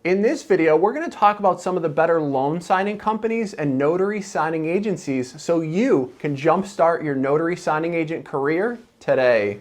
In this video, we're going to talk about some of the better loan signing companies and notary signing agencies so you can jumpstart your notary signing agent career today.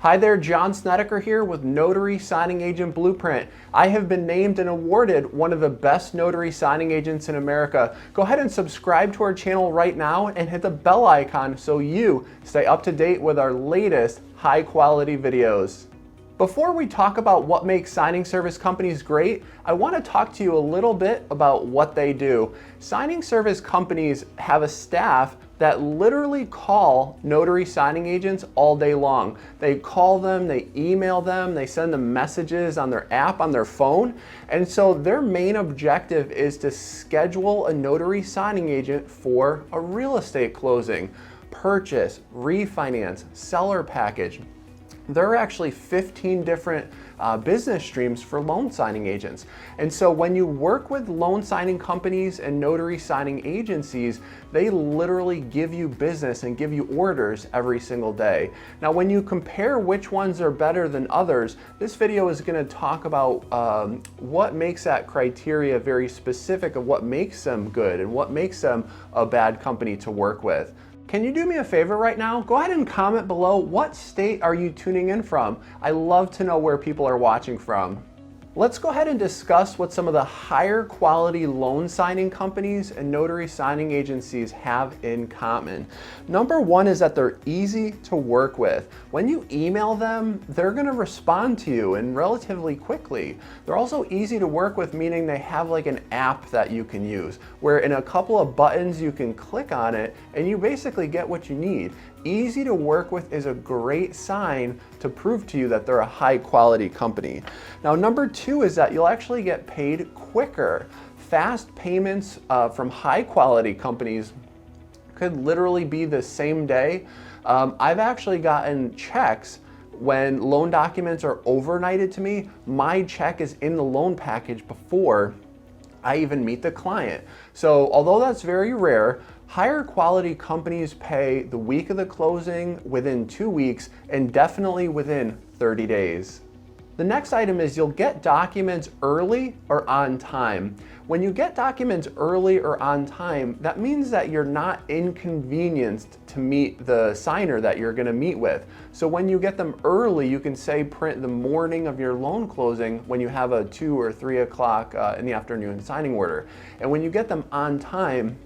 Hi there, Jon Snedeker here with Notary Signing Agent Blueprint. I have been named and awarded one of the best notary signing agents in America. Go ahead and subscribe to our channel right now and hit the bell icon so you stay up to date with our latest high quality videos. Before we talk about what makes signing service companies great, I want to talk to you a little bit about what they do. Signing service companies have a staff that literally call notary signing agents all day long. They call them, they email them, they send them messages on their app, on their phone. And so their main objective is to schedule a notary signing agent for a real estate closing, purchase, refinance, seller package. There are actually 15 different business streams for loan signing agents. And so when you work with loan signing companies and notary signing agencies, they literally give you business and give you orders every single day. Now, when you compare which ones are better than others, this video is going to talk about what makes that criteria very specific of what makes them good and what makes them a bad company to work with. Can you do me a favor right now? Go ahead and comment below, what state are you tuning in from? I love to know where people are watching from. Let's go ahead and discuss what some of the higher quality loan signing companies and notary signing agencies have in common. Number one is that they're easy to work with. When you email them, they're going to respond to you and relatively quickly. They're also easy to work with, meaning they have like an app that you can use, where in a couple of buttons you can click on it and you basically get what you need. Easy to work with is a great sign to prove to you that they're a high quality company. Now, number two is that you'll actually get paid quicker. Fast payments from high quality companies could literally be the same day. I've actually gotten checks when loan documents are overnighted to me. My check is in the loan package before I even meet the client. So although that's very rare, higher quality companies pay the week of the closing, within 2 weeks, and definitely within 30 days. The next item is you'll get documents early or on time. When you get documents early or on time, that means that you're not inconvenienced to meet the signer that you're going to meet with. So when you get them early, you can say print the morning of your loan closing when you have a 2 or 3 o'clock in the afternoon signing order. And when you get them on time,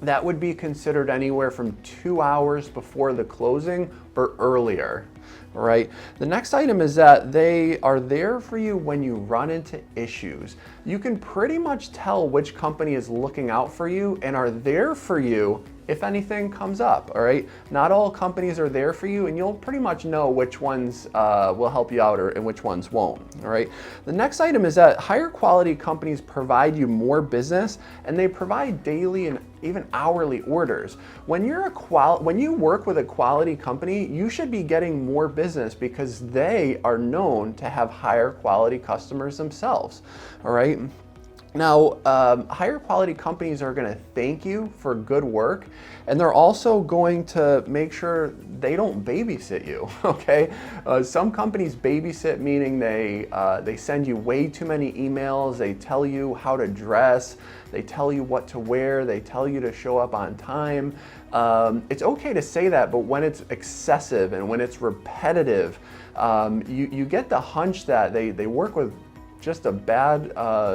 that would be considered anywhere from 2 hours before the closing or earlier, right? The next item is that they are there for you when you run into issues. You can pretty much tell which company is looking out for you and are there for you if anything comes up, all right? Not all companies are there for you, and you'll pretty much know which ones will help you out and which ones won't, all right? The next item is that higher quality companies provide you more business, and they provide daily and even hourly orders. When you work with a quality company, you should be getting more business because they are known to have higher quality customers themselves, all right? Now, higher quality companies are going to thank you for good work, and they're also going to make sure they don't babysit you, okay? Some companies babysit, meaning they send you way too many emails, they tell you how to dress, they tell you what to wear, they tell you to show up on time. It's okay to say that, but when it's excessive and when it's repetitive, you get the hunch that they work with just a bad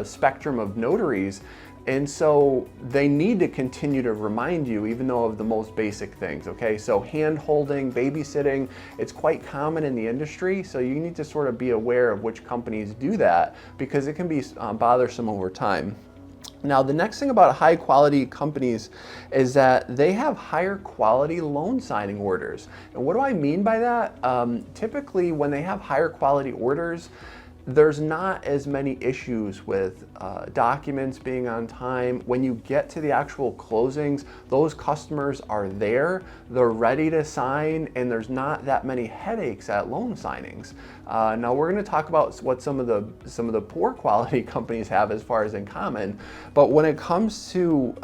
spectrum of notaries, and so they need to continue to remind you, even though of the most basic things, okay? So hand holding, babysitting, it's quite common in the industry, so you need to sort of be aware of which companies do that because it can be bothersome over time. Now, the next thing about high quality companies is that they have higher quality loan signing orders. And what do I mean by that? Typically, when they have higher quality orders, there's not as many issues with documents being on time. When you get to the actual closings, those customers are there, they're ready to sign, and there's not that many headaches at loan signings. Now we're going to talk about what some of the poor quality companies have as far as in common, but when it comes to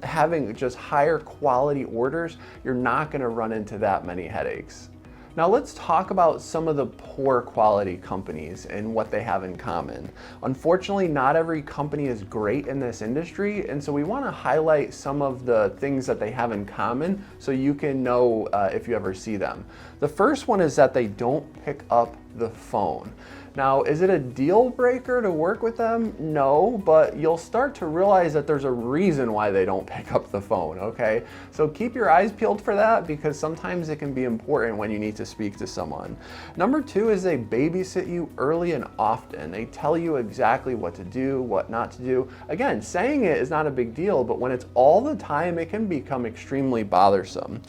having just higher quality orders, you're not going to run into that many headaches. Now let's talk about some of the poor quality companies and what they have in common. Unfortunately, not every company is great in this industry, and so we want to highlight some of the things that they have in common so you can know if you ever see them. The first one is that they don't pick up the phone. Now, is it a deal breaker to work with them? No, but you'll start to realize that there's a reason why they don't pick up the phone, okay? So keep your eyes peeled for that, because sometimes it can be important when you need to speak to someone. Number two is they babysit you early and often. They tell you exactly what to do, what not to do. Again, saying it is not a big deal, but when it's all the time, it can become extremely bothersome.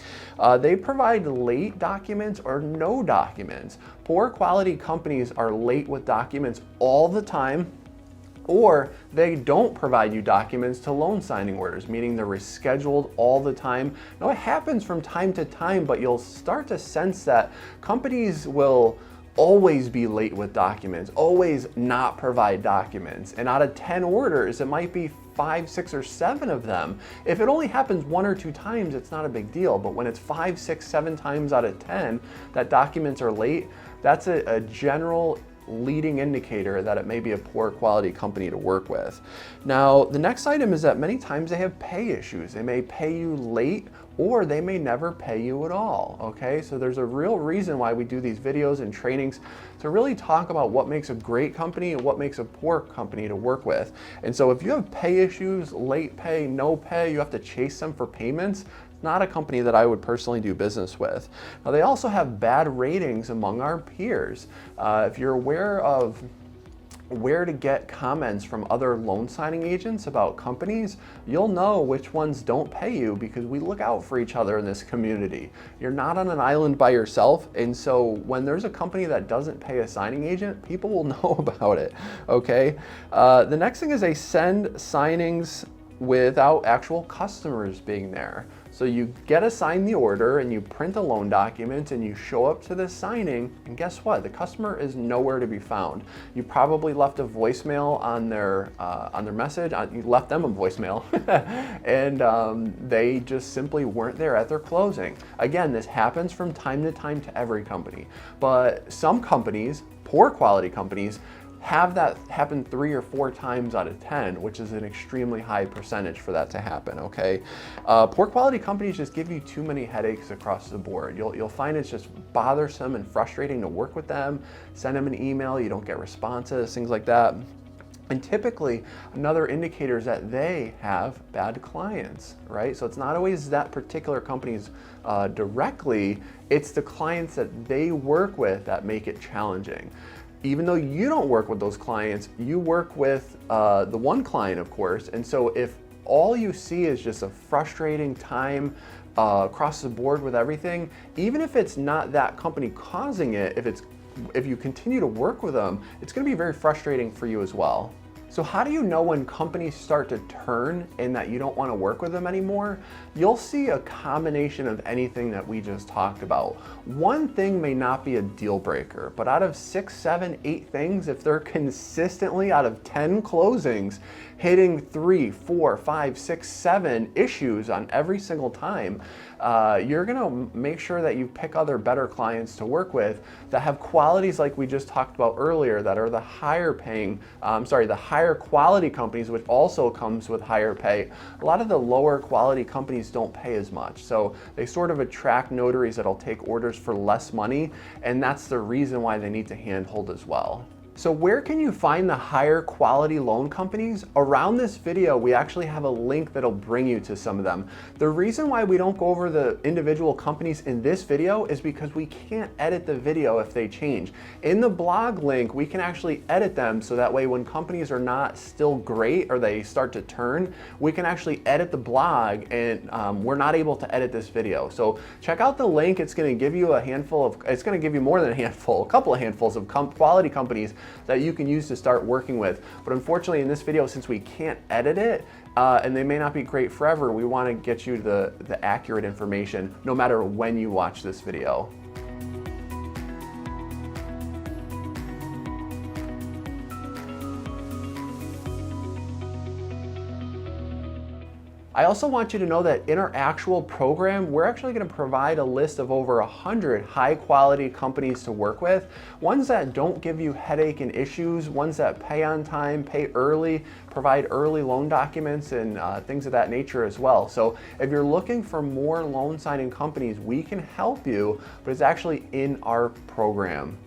They provide late documents or no documents. Poor quality companies are late with documents all the time, or they don't provide you documents to loan signing orders, meaning they're rescheduled all the time. Now it happens from time to time, but you'll start to sense that companies will always be late with documents, always not provide documents. And out of 10 orders, it might be 5, 6, or 7 of them. If it only happens 1 or 2 times, it's not a big deal. But when it's 5, 6, 7 times out of 10 that documents are late, that's a general leading indicator that it may be a poor quality company to work with. Now, the next item is that many times they have pay issues. They may pay you late, or they may never pay you at all, okay? So there's a real reason why we do these videos and trainings to really talk about what makes a great company and what makes a poor company to work with. And so if you have pay issues, late pay, no pay, you have to chase them for payments, not a company that I would personally do business with. Now, they also have bad ratings among our peers. If you're aware of where to get comments from other loan signing agents about companies, you'll know which ones don't pay you, because we look out for each other in this community. You're not on an island by yourself, and so when there's a company that doesn't pay a signing agent, people will know about it, okay? The next thing is they send signings without actual customers being there. So you get assigned the order and you print a loan document and you show up to the signing, and guess what? The customer is nowhere to be found. You probably left a voicemail on their message. You left them a voicemail, and they just simply weren't there at their closing. Again, this happens from time to time to every company, but some companies, poor quality companies, have that happen 3 or 4 times out of 10, which is an extremely high percentage for that to happen, okay? Poor quality companies just give you too many headaches across the board. You'll find it's just bothersome and frustrating to work with them. Send them an email, you don't get responses, things like that. And typically, another indicator is that they have bad clients, right? So it's not always that particular company's directly, it's the clients that they work with that make it challenging. Even though you don't work with those clients, you work with the one client, of course. And so if all you see is just a frustrating time across the board with everything, even if it's not that company causing it, if you continue to work with them, it's going to be very frustrating for you as well. So how do you know when companies start to turn and that you don't want to work with them anymore? You'll see a combination of anything that we just talked about. One thing may not be a deal breaker, but out of 6, 7, 8 things, if they're consistently out of 10 closings, hitting 3, 4, 5, 6, 7 issues on every single time, you're gonna make sure that you pick other better clients to work with that have qualities like we just talked about earlier, that are the higher quality companies, which also comes with higher pay. A lot of the lower quality companies don't pay as much, so they sort of attract notaries that'll take orders for less money, and that's the reason why they need to handhold as well. So where can you find the higher quality loan companies? Around this video, we actually have a link that'll bring you to some of them. The reason why we don't go over the individual companies in this video is because we can't edit the video if they change. In the blog link, we can actually edit them so that way when companies are not still great or they start to turn, we can actually edit the blog, and we're not able to edit this video. So check out the link. It's gonna give you a couple of handfuls of quality companies that you can use to start working with. But unfortunately in this video, since we can't edit it, and they may not be great forever, we want to get you the accurate information no matter when you watch this video. I also want you to know that in our actual program, we're actually going to provide a list of over 100 high quality companies to work with, ones that don't give you headache and issues, ones that pay on time, pay early, provide early loan documents and things of that nature as well. So if you're looking for more loan signing companies, we can help you, but it's actually in our program.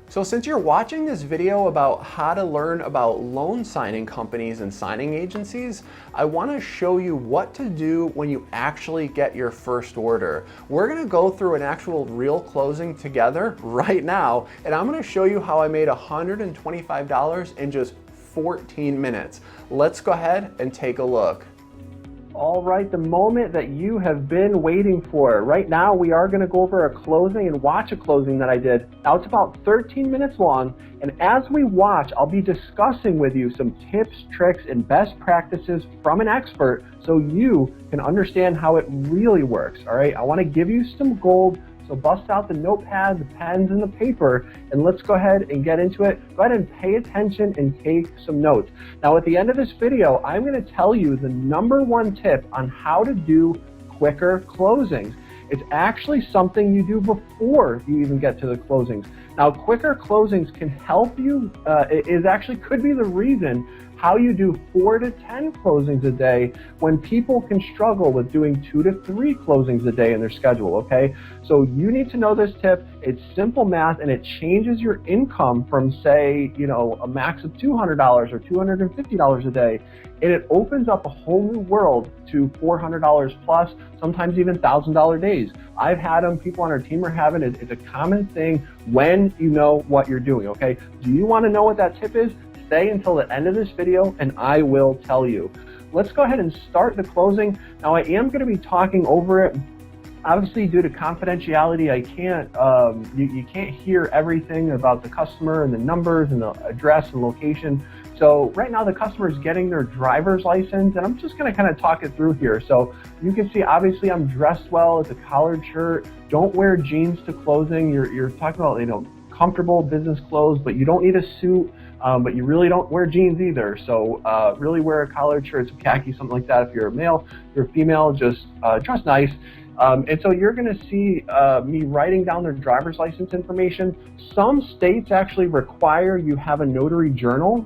So since you're watching this video about how to learn about loan signing companies and signing agencies, I want to show you what to do when you actually get your first order. We're going to go through an actual real closing together right now, and I'm going to show you how I made $125 in just 14 minutes. Let's go ahead and take a look. All right, the moment that you have been waiting for. Right now, we are going to go over a closing and watch a closing that I did. Now, it's about 13 minutes long, and as we watch, I'll be discussing with you some tips, tricks, and best practices from an expert so you can understand how it really works, all right? I want to give you some gold, so bust out the notepad, the pens, and the paper, and let's go ahead and get into it. Go ahead and pay attention and take some notes. Now, at the end of this video, I'm going to tell you the #1 tip on how to do quicker closings. It's actually something you do before you even get to the closings. Now, quicker closings can help you, could be the reason how you do 4 to 10 closings a day when people can struggle with doing 2 to 3 closings a day in their schedule, okay? So you need to know this tip. It's simple math, and it changes your income from, say, a max of $200 or $250 a day, and it opens up a whole new world to $400 plus, sometimes even $1,000 days. I've had them, people on our team are having it. It's a common thing when you know what you're doing, okay? Do you want to know what that tip is? Stay until the end of this video and I will tell you. Let's go ahead and start the closing. Now, I am going to be talking over it. Obviously, due to confidentiality, I can't, you can't hear everything about the customer and the numbers and the address and location. So right now the customer is getting their driver's license, and I'm just going to kind of talk it through here. So you can see, obviously, I'm dressed well. It's a collared shirt. Don't wear jeans to closing. You're talking about, comfortable business clothes, but you don't need a suit. But you really don't wear jeans either. So really wear a collared shirt, some khaki, something like that. If you're a male, if you're a female, just dress nice. And so you're going to see me writing down their driver's license information. Some states actually require you have a notary journal,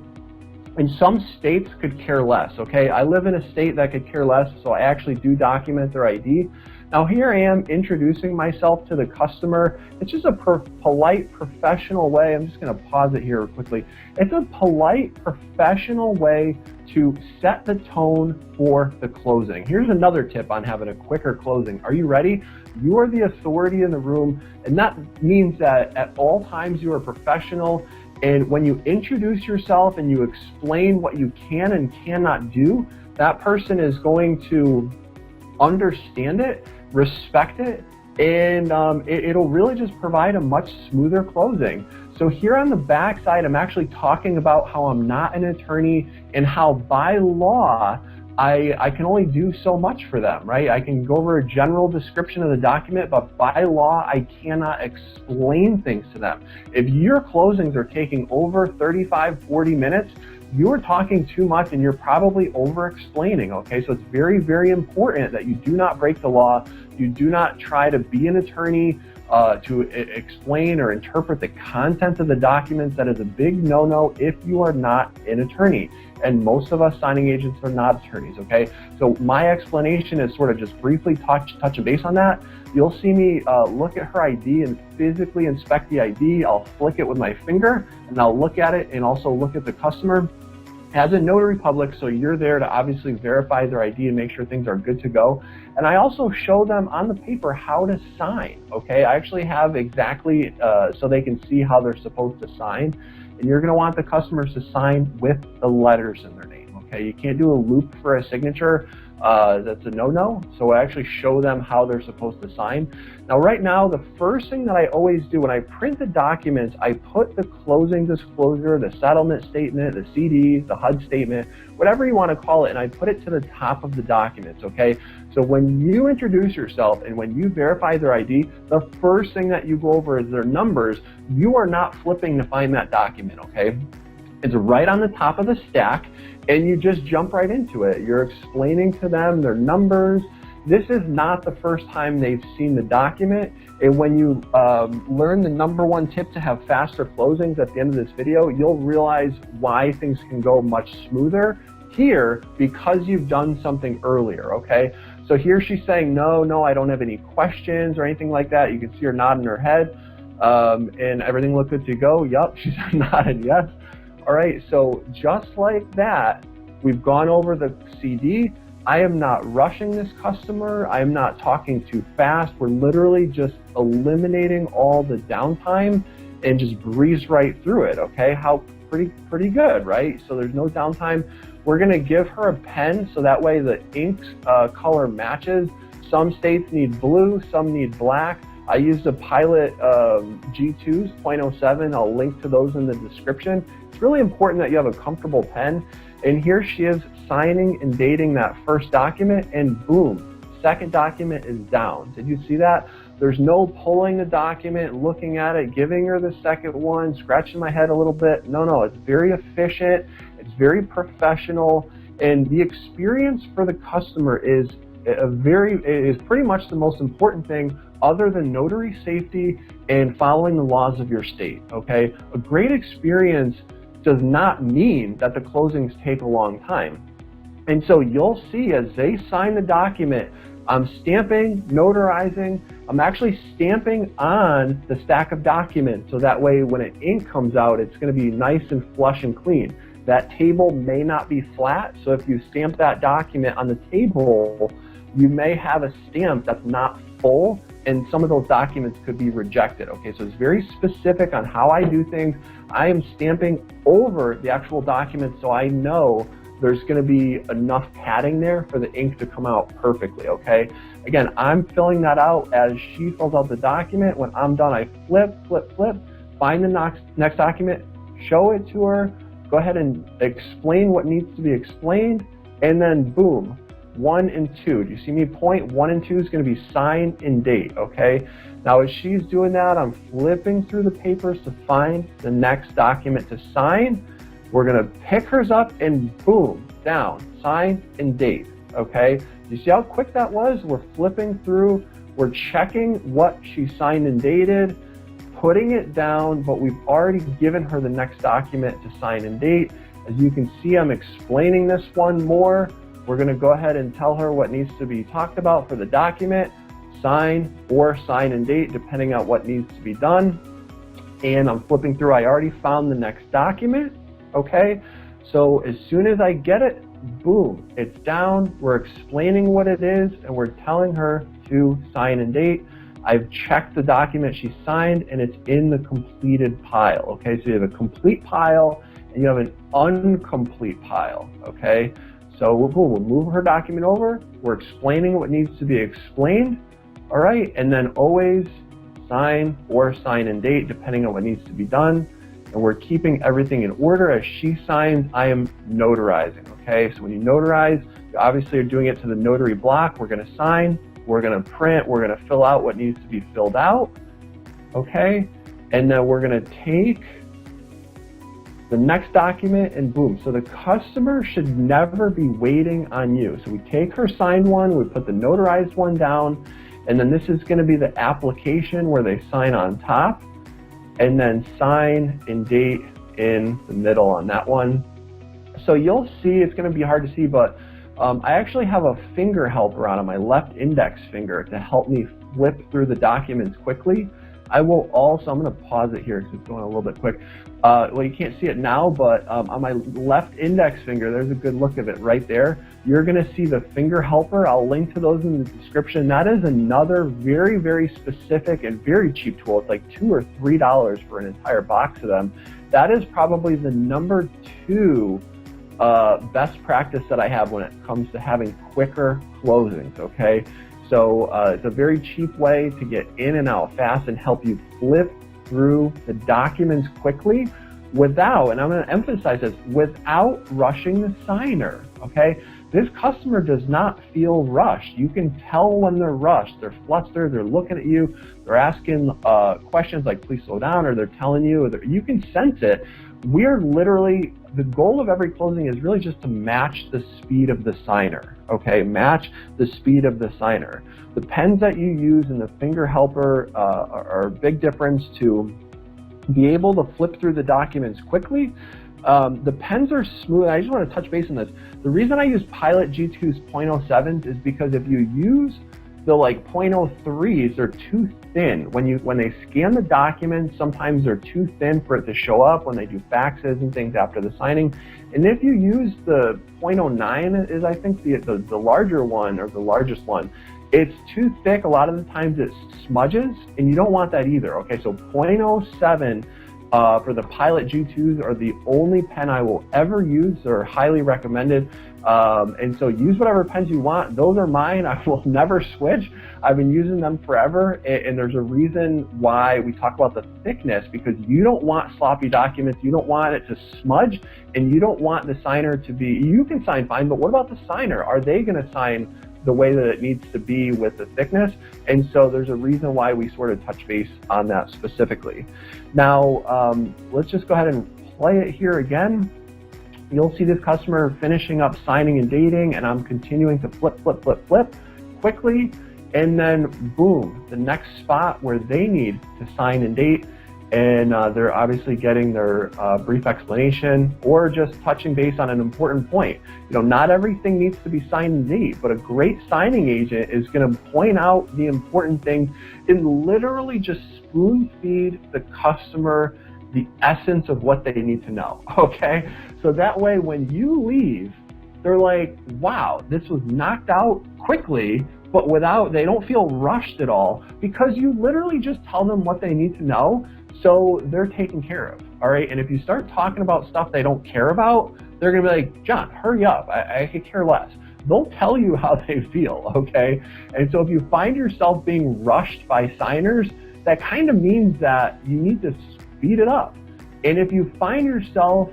and some states could care less, okay? I live in a state that could care less, so I actually do document their ID. Now, here I am introducing myself to the customer. It's just a polite, professional way. I'm just going to pause it here quickly. It's a polite, professional way to set the tone for the closing. Here's another tip on having a quicker closing. Are you ready? You are the authority in the room, and that means that at all times you are professional. And when you introduce yourself and you explain what you can and cannot do, that person is going to understand it, respect it, and it'll really just provide a much smoother closing. So here on the back side, I'm actually talking about how I'm not an attorney and how by law, I can only do so much for them, right? I can go over a general description of the document, but by law, I cannot explain things to them. If your closings are taking over 35, 40 minutes, you're talking too much and you're probably over-explaining, okay? So it's very, very important that you do not break the law. You do not try to be an attorney to explain or interpret the content of the documents. That is a big no-no if you are not an attorney. And most of us signing agents are not attorneys, okay? So my explanation is sort of just briefly touch a base on that. You'll see me look at her ID and physically inspect the ID. I'll flick it with my finger and I'll look at it and also look at the customer as a notary public, so you're there to obviously verify their ID and make sure things are good to go. And I also show them on the paper how to sign, okay? I actually have exactly so they can see how they're supposed to sign. And you're gonna want the customers to sign with the letters in their name, okay? You can't do a loop for a signature. that's a no-no. So I actually show them how they're supposed to sign. Now, right now, the first thing that I always do when I print the documents, I put the closing disclosure, the settlement statement, the CDs, the HUD statement, whatever you want to call it, and I put it to the top of the documents, okay? So when you introduce yourself and when you verify their ID, the first thing that you go over is their numbers. You are not flipping to find that document, okay? It's right on the top of the stack, and you just jump right into it. You're explaining to them their numbers. This is not the first time they've seen the document. And when you learn the #1 tip to have faster closings at the end of this video, you'll realize why things can go much smoother here because you've done something earlier, okay? So here she's saying, no, I don't have any questions or anything like that. You can see her nodding her head, and everything looked good to go. Yup, she's nodding yes. All right, so just like that, we've gone over the CD. I am not rushing this customer. I am not talking too fast. We're literally just eliminating all the downtime and just breeze right through it, okay? How pretty good, right? So there's no downtime. We're gonna give her a pen so that way the ink color matches. Some states need blue, some need black. I used a Pilot G2s 0.07. I'll link to those in the description. It's really important that you have a comfortable pen. And here she is signing and dating that first document, and boom, second document is down. Did you see that? There's no pulling the document, looking at it, giving her the second one, scratching my head a little bit. No, it's very efficient. It's very professional. And the experience for the customer is pretty much the most important thing other than notary safety and following the laws of your state, okay? A great experience does not mean that the closings take a long time. And so you'll see as they sign the document, I'm stamping, notarizing, I'm actually stamping on the stack of documents so that way when an ink comes out, it's gonna be nice and flush and clean. That table may not be flat, so if you stamp that document on the table, you may have a stamp that's not full, and some of those documents could be rejected, okay? So it's very specific on how I do things. I am stamping over the actual document so I know there's gonna be enough padding there for the ink to come out perfectly, okay? Again, I'm filling that out as she fills out the document. When I'm done, I flip, find the next document, show it to her, go ahead and explain what needs to be explained, and then boom, 1 and 2. Do you see me point? 1 and 2 is going to be sign and date, okay? Now, as she's doing that, I'm flipping through the papers to find the next document to sign. We're going to pick hers up and boom, down, sign and date, okay? Do you see how quick that was? We're flipping through, we're checking what she signed and dated, putting it down, but we've already given her the next document to sign and date. As you can see, I'm explaining this one more. We're going to go ahead and tell her what needs to be talked about for the document, sign or sign and date, depending on what needs to be done. And I'm flipping through. I already found the next document, okay? So as soon as I get it, boom, it's down. We're explaining what it is, and we're telling her to sign and date. I've checked the document she signed, and it's in the completed pile, okay? So you have a complete pile, and you have an incomplete pile, okay? So we'll move her document over. We're explaining what needs to be explained, all right? And then always sign or sign and date, depending on what needs to be done. And we're keeping everything in order. As she signs, I am notarizing, okay? So when you notarize, you obviously are doing it to the notary block. We're gonna sign, we're gonna print, we're gonna fill out what needs to be filled out, okay? And then we're gonna take the next document and boom. So the customer should never be waiting on you. So we take her signed one, we put the notarized one down, and then this is gonna be the application where they sign on top, and then sign and date in the middle on that one. So you'll see, it's gonna be hard to see, but I actually have a finger helper on my left index finger to help me flip through the documents quickly. I will also, I'm gonna pause it here because it's going a little bit quick. Well, you can't see it now, but on my left index finger, there's a good look of it right there. You're gonna see the finger helper. I'll link to those in the description. That is another very, very specific and very cheap tool. It's like $2 or $3 for an entire box of them. That is probably the #2 best practice that I have when it comes to having quicker closings, okay? So it's a very cheap way to get in and out fast and help you flip through the documents quickly without, and I'm going to emphasize this, without rushing the signer, okay? This customer does not feel rushed. You can tell when they're rushed. They're flustered, they're looking at you, they're asking questions like, please slow down, or they're telling you, or you can sense it. We're literally, the goal of every closing is really just to match the speed of the signer, okay? Match the speed of the signer. The pens that you use and the finger helper are a big difference to be able to flip through the documents quickly. The pens are smooth. I just want to touch base on this. The reason I use Pilot G2's .07s is because if you use the like .03s, they're too thin. When they scan the documents, sometimes they're too thin for it to show up when they do faxes and things after the signing. And if you use the .09 is I think the larger one, or the largest one, it's too thick. A lot of the times it smudges, and you don't want that either, okay? So .07 for the Pilot G2s are the only pen I will ever use. They're highly recommended. And so use whatever pens you want. Those are mine. I will never switch. I've been using them forever. And there's a reason why we talk about the thickness, because you don't want sloppy documents. You don't want it to smudge, and you don't want the signer to be, you can sign fine, but what about the signer? Are they going to sign the way that it needs to be with the thickness? And so there's a reason why we sort of touch base on that specifically. Now, let's just go ahead and play it here again. You'll see this customer finishing up signing and dating, and I'm continuing to flip quickly, and then boom, the next spot where they need to sign and date, and they're obviously getting their brief explanation or just touching base on an important point. You know, not everything needs to be signed and date, but a great signing agent is going to point out the important things and literally just spoon feed the customer the essence of what they need to know, okay? So that way when you leave, they're like, wow, this was knocked out quickly, but they don't feel rushed at all, because you literally just tell them what they need to know, so they're taken care of, all right? And if you start talking about stuff they don't care about, they're gonna be like, John, hurry up, I could care less. They'll tell you how they feel, okay? And so if you find yourself being rushed by signers, that kind of means that you need to speed it up. And if you find yourself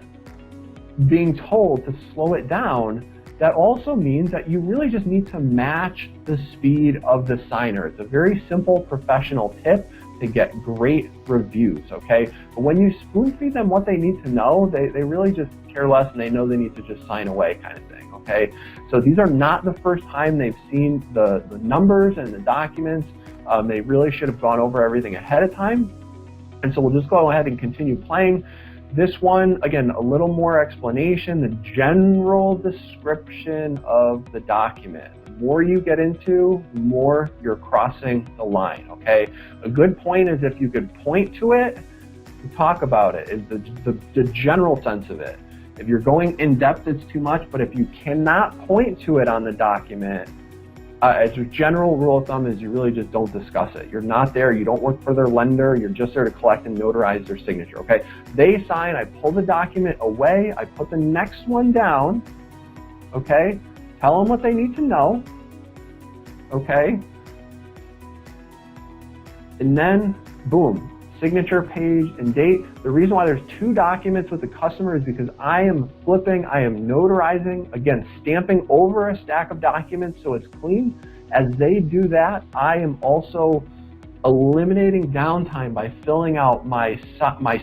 being told to slow it down, that also means that you really just need to match the speed of the signer. It's a very simple professional tip to get great reviews, okay? But when you spoon feed them what they need to know, they really just care less, and they know they need to just sign away kind of thing, okay? So these are not the first time they've seen the numbers and the documents. They really should have gone over everything ahead of time. And so we'll just go ahead and continue playing. This one, again, a little more explanation, the general description of the document. The more you get into, the more you're crossing the line, okay? A good point is if you could point to it and talk about it, is the general sense of it. If you're going in depth, it's too much, but if you cannot point to it on the document, as a general rule of thumb is you really just don't discuss it. You're not there, you don't work for their lender, you're just there to collect and notarize their signature, okay? They sign, I pull the document away, I put the next one down, okay? Tell them what they need to know, okay? And then, boom, signature page and date. The reason why there's two documents with the customer is because I am flipping, I am notarizing, again, stamping over a stack of documents so it's clean. As they do that, I am also eliminating downtime by filling out my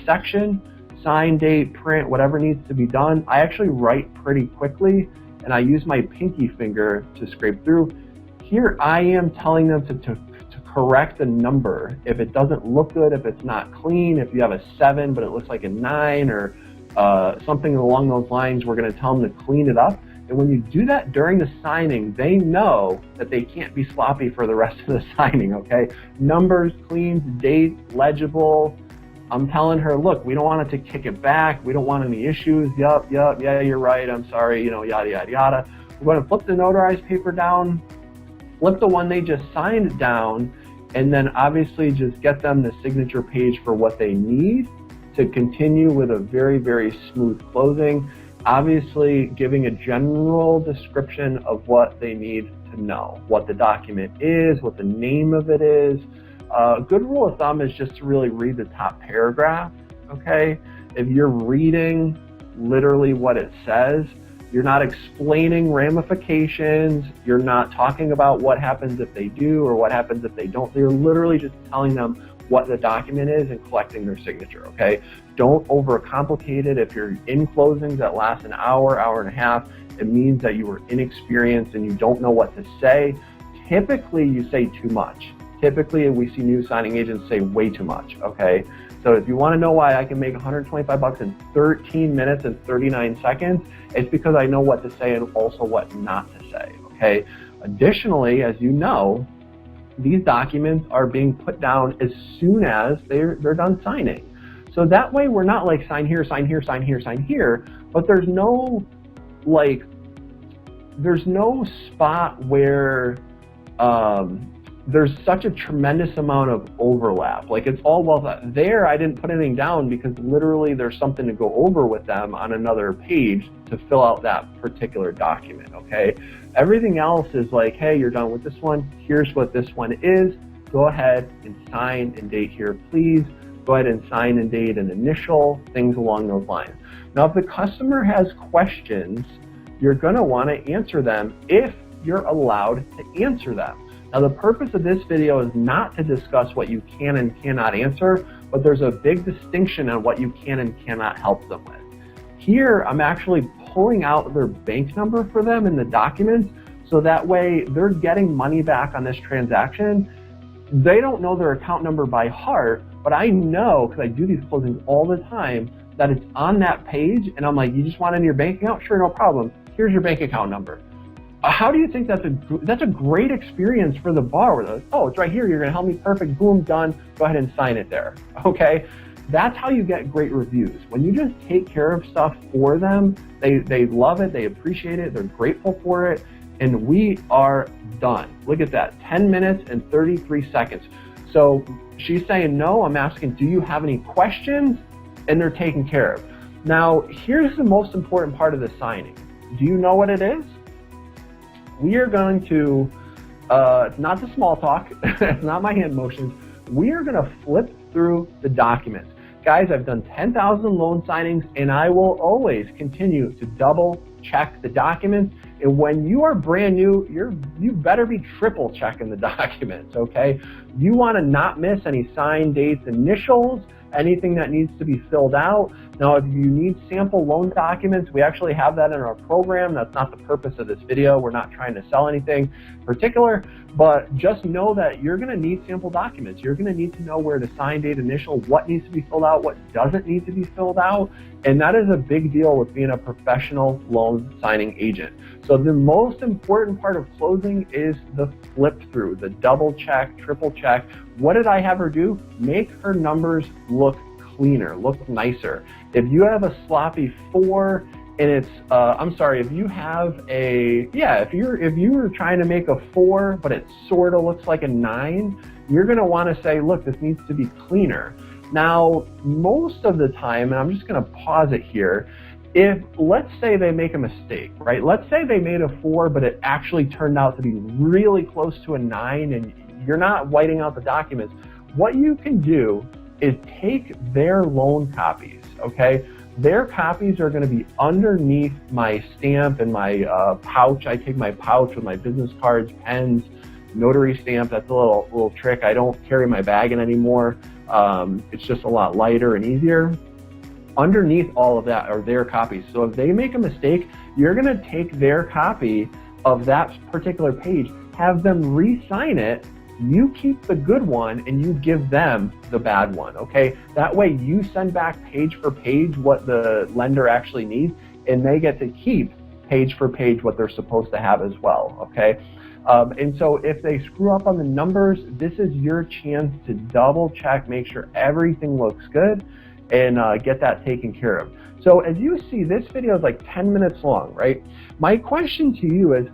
section, sign, date, print, whatever needs to be done. I actually write pretty quickly, and I use my pinky finger to scrape through. Here I am telling them to correct the number if it doesn't look good, if it's not clean, if you have a 7 but it looks like a 9 or something along those lines. We're going to tell them to clean it up. And when you do that during the signing, they know that they can't be sloppy for the rest of the signing, okay? Numbers, clean, date, legible. I'm telling her, look, we don't want it to kick it back. We don't want any issues. Yup, yeah, you're right. I'm sorry, you know, yada, yada, yada. We're going to flip the notarized paper down, flip the one they just signed down, and then obviously just get them the signature page for what they need to continue with a very, very smooth closing. obviously giving a general description of what they need to know, what the document is, what the name of it is. A good rule of thumb is just to really read the top paragraph, okay? If you're reading literally what it says, you're not explaining ramifications, you're not talking about what happens if they do or what happens if they don't. You're literally just telling them what the document is and collecting their signature, okay? Don't overcomplicate it. If you're in closings that last an hour, hour and a half, it means that you were inexperienced and you don't know what to say. Typically, you say too much. Typically, we see new signing agents say way too much, okay? So if you want to know why I can make $125 in 13 minutes and 39 seconds, it's because I know what to say and also what not to say, okay? Additionally, as you know, these documents are being put down as soon as they're done signing. So that way we're not like sign here, sign here, sign here, sign here, but there's no spot where there's such a tremendous amount of overlap. Like it's all well there. I didn't put anything down because literally there's something to go over with them on another page to fill out that particular document, okay? Everything else is like, hey, you're done with this one. Here's what this one is. Go ahead and sign and date here, please. Go ahead and sign and date an initial, things along those lines. Now, if the customer has questions, you're gonna wanna answer them if you're allowed to answer them. Now, the purpose of this video is not to discuss what you can and cannot answer, but there's a big distinction on what you can and cannot help them with. Here, I'm actually pulling out their bank number for them in the documents, so that way they're getting money back on this transaction. They don't know their account number by heart, but I know, because I do these closings all the time, that it's on that page, and I'm like, you just want it in your bank account? Sure, no problem. Here's your bank account number. How do you think that's a great experience for the borrower? Like, oh, it's right here. You're going to help me. Perfect. Boom, done. Go ahead and sign it there. Okay. That's how you get great reviews. When you just take care of stuff for them, they love it. They appreciate it. They're grateful for it. And we are done. Look at that. 10 minutes and 33 seconds. So she's saying, no, I'm asking, do you have any questions? And they're taken care of. Now, here's the most important part of the signing. Do you know what it is? We are going to, not the small talk, it's not my hand motions, we are going to flip through the documents. Guys, I've done 10,000 loan signings and I will always continue to double check the documents. And when you are brand new, you better be triple checking the documents, okay? You want to not miss any sign dates, initials, anything that needs to be filled out. Now, if you need sample loan documents, we actually have that in our program. That's not the purpose of this video. We're not trying to sell anything particular, but just know that you're going to need sample documents. You're going to need to know where to sign, date, initial, what needs to be filled out, what doesn't need to be filled out. And that is a big deal with being a professional loan signing agent. So the most important part of closing is the flip through, the double check, triple check. What did I have her do? Make her numbers look cleaner, look nicer. If you have a sloppy 4 and it's, if you have a, if you were trying to make a 4, but it sort of looks like a 9, you're gonna wanna say, look, this needs to be cleaner. Now, most of the time, and I'm just gonna pause it here, if, let's say they make a mistake, right? Let's say they made a 4, but it actually turned out to be really close to a 9 and you're not whiting out the documents. What you can do is take their loan copies, okay? Their copies are gonna be underneath my stamp and my pouch. I take my pouch with my business cards, pens, notary stamp. That's a little trick. I don't carry my bag in anymore. It's just a lot lighter and easier. Underneath all of that are their copies. So if they make a mistake, you're gonna take their copy of that particular page, have them re-sign it, you keep the good one and you give them the bad one, okay? That way you send back page for page what the lender actually needs and they get to keep page for page what they're supposed to have as well, okay? And so if they screw up on the numbers, this is your chance to double check, make sure everything looks good and get that taken care of. So as you see, this video is like 10 minutes long, right? My question to you is,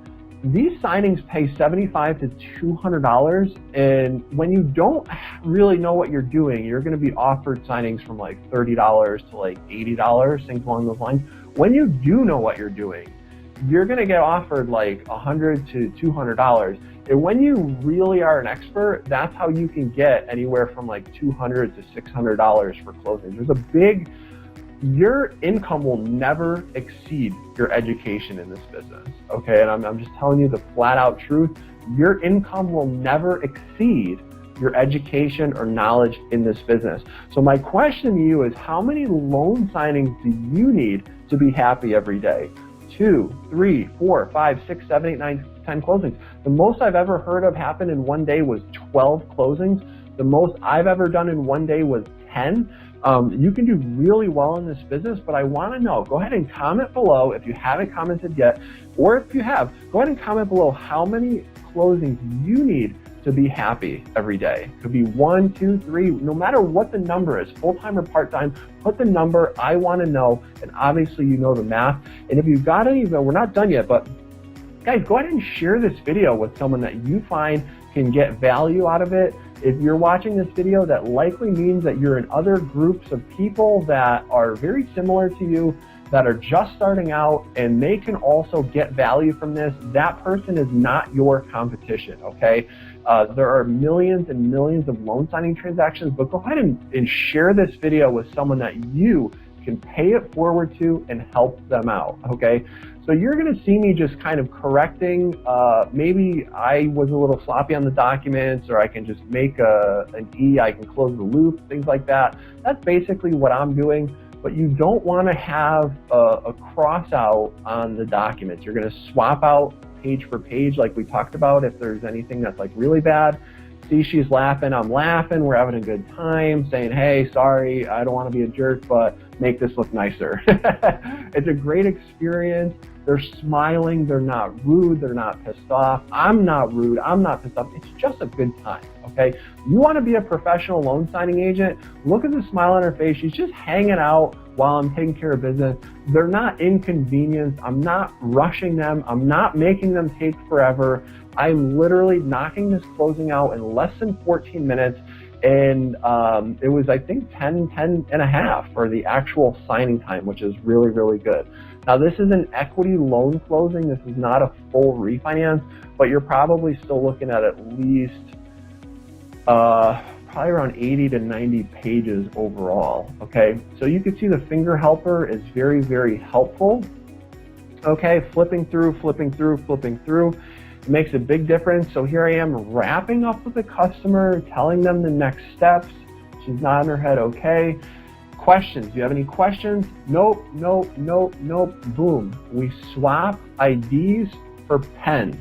these signings pay $75 to $200, and when you don't really know what you're doing, you're going to be offered signings from like $30 to like $80, things along those lines. When you do know what you're doing, you're going to get offered like $100 to $200. And when you really are an expert, that's how you can get anywhere from like $200 to $600 for closings. There's a big, your income will never exceed your education in this business, okay? And I'm just telling you the flat out truth. Your income will never exceed your education or knowledge in this business. So my question to you is, how many loan signings do you need to be happy every day? 2, 3, 4, 5, 6, 7, 8, 9, 10 closings. The most I've ever heard of happen in one day was 12 closings. The most I've ever done in one day was 10. You can do really well in this business, but I want to know, go ahead and comment below if you haven't commented yet, or if you have, go ahead and comment below how many closings you need to be happy every day. It could be 1, 2, 3, no matter what the number is, full-time or part-time, put the number. I want to know, and obviously you know the math. And if you've got any, we're not done yet, but guys, go ahead and share this video with someone that you find can get value out of it. If you're watching this video, that likely means that you're in other groups of people that are very similar to you, that are just starting out, and they can also get value from this. That person is not your competition, okay? There are millions and millions of loan signing transactions, but go ahead and share this video with someone that you can pay it forward to and help them out, okay? So you're gonna see me just kind of correcting, maybe I was a little sloppy on the documents, or I can just make an E, I can close the loop, things like that. That's basically what I'm doing, but you don't wanna have a cross out on the documents. You're gonna swap out page for page like we talked about if there's anything that's like really bad. See, she's laughing, I'm laughing, we're having a good time, saying, hey, sorry, I don't want to be a jerk, but make this look nicer. It's a great experience. They're smiling, they're not rude, they're not pissed off. I'm not rude, I'm not pissed off. It's just a good time, okay? You want to be a professional loan signing agent, look at the smile on her face. She's just hanging out while I'm taking care of business. They're not inconvenienced. I'm not rushing them. I'm not making them take forever. I'm literally knocking this closing out in less than 14 minutes. And it was, I think, 10 and a half for the actual signing time, which is really, really good. Now, this is an equity loan closing. This is not a full refinance, but you're probably still looking at least probably around 80 to 90 pages overall, okay? So you can see the finger helper is very, very helpful, okay? Flipping through, flipping through, flipping through. It makes a big difference. So here I am wrapping up with the customer, telling them the next steps. She's nodding her head, okay. Questions, do you have any questions? Nope, nope, nope, nope, boom. We swap IDs for pens.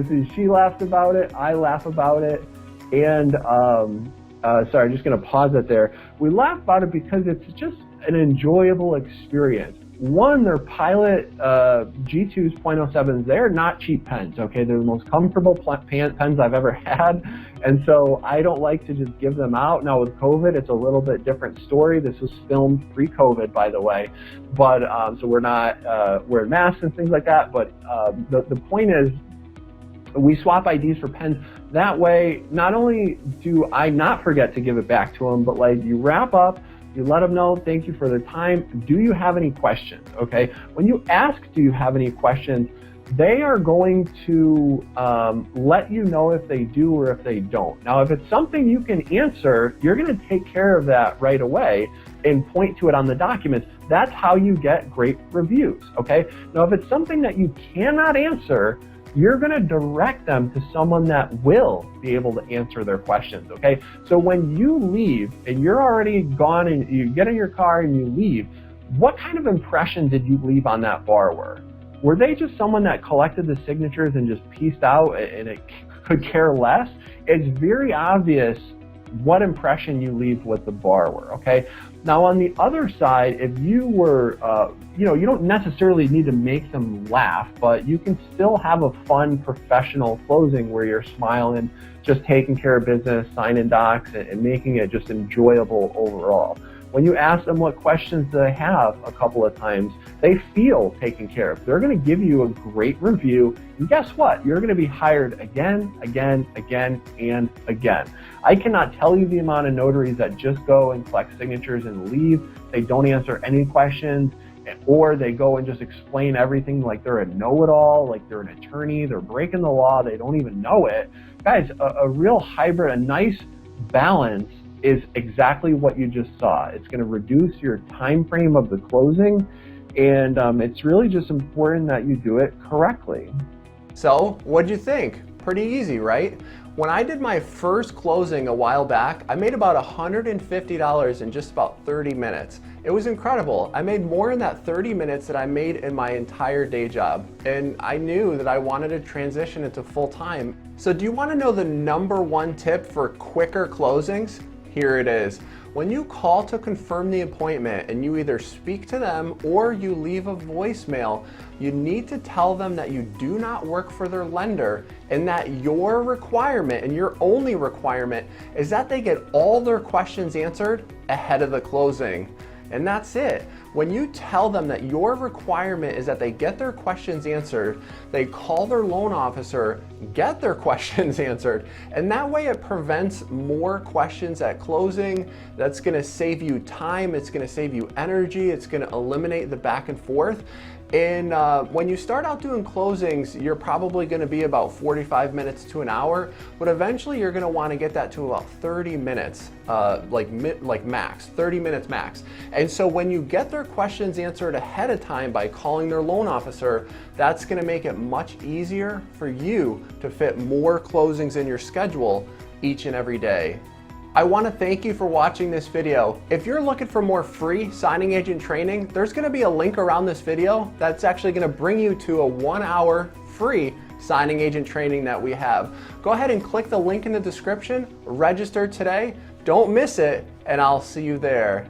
See, she laughs about it, I laugh about it, and sorry, I'm just gonna pause it there. We laugh about it because it's just an enjoyable experience. One, they're Pilot G2's .07s. They're not cheap pens, okay? They're the most comfortable pens I've ever had, and so I don't like to just give them out. Now with COVID, it's a little bit different story. This was filmed pre-COVID, by the way, but so we're not wearing masks and things like that, but the point is, we swap IDs for pens. That way, not only do I not forget to give it back to them, but like you wrap up, you let them know, thank you for their time. Do you have any questions, okay? When you ask, do you have any questions, they are going to let you know if they do or if they don't. Now, if it's something you can answer, you're gonna take care of that right away and point to it on the documents. That's how you get great reviews, okay? Now, if it's something that you cannot answer, you're gonna direct them to someone that will be able to answer their questions, okay? So when you leave and you're already gone and you get in your car and you leave, what kind of impression did you leave on that borrower? Were they just someone that collected the signatures and just pieced out and it could care less? It's very obvious what impression you leave with the borrower, okay? Now on the other side, if you were, you know, you don't necessarily need to make them laugh, but you can still have a fun professional closing where you're smiling, just taking care of business, signing docs, and making it just enjoyable overall. When you ask them what questions they have a couple of times, they feel taken care of. They're going to give you a great review, and guess what? You're going to be hired again, and again. I cannot tell you the amount of notaries that just go and collect signatures and leave. They don't answer any questions, or they go and just explain everything like they're a know-it-all, like they're an attorney, they're breaking the law, they don't even know it. Guys, a real hybrid, a nice balance is exactly what you just saw. It's going to reduce your time frame of the closing, and it's really just important that you do it correctly. So, what'd you think? Pretty easy, right? When I did my first closing a while back, I made about $150 in just about 30 minutes. It was incredible. I made more in that 30 minutes than I made in my entire day job. And I knew that I wanted to transition into full time. So do you want to know the #1 tip for quicker closings? Here it is. When you call to confirm the appointment and you either speak to them or you leave a voicemail, you need to tell them that you do not work for their lender and that your requirement and your only requirement is that they get all their questions answered ahead of the closing. And that's it. When you tell them that your requirement is that they get their questions answered, they call their loan officer, get their questions answered, and that way it prevents more questions at closing. That's gonna save you time, it's gonna save you energy, it's gonna eliminate the back and forth. And when you start out doing closings, you're probably going to be about 45 minutes to an hour, but eventually you're going to want to get that to about 30 minutes, like max, 30 minutes max. And so when you get their questions answered ahead of time by calling their loan officer, that's going to make it much easier for you to fit more closings in your schedule each and every day. I want to thank you for watching this video. If you're looking for more free signing agent training, there's going to be a link around this video that's actually going to bring you to a 1-hour free signing agent training that we have. Go ahead and click the link in the description, register today, don't miss it, and I'll see you there.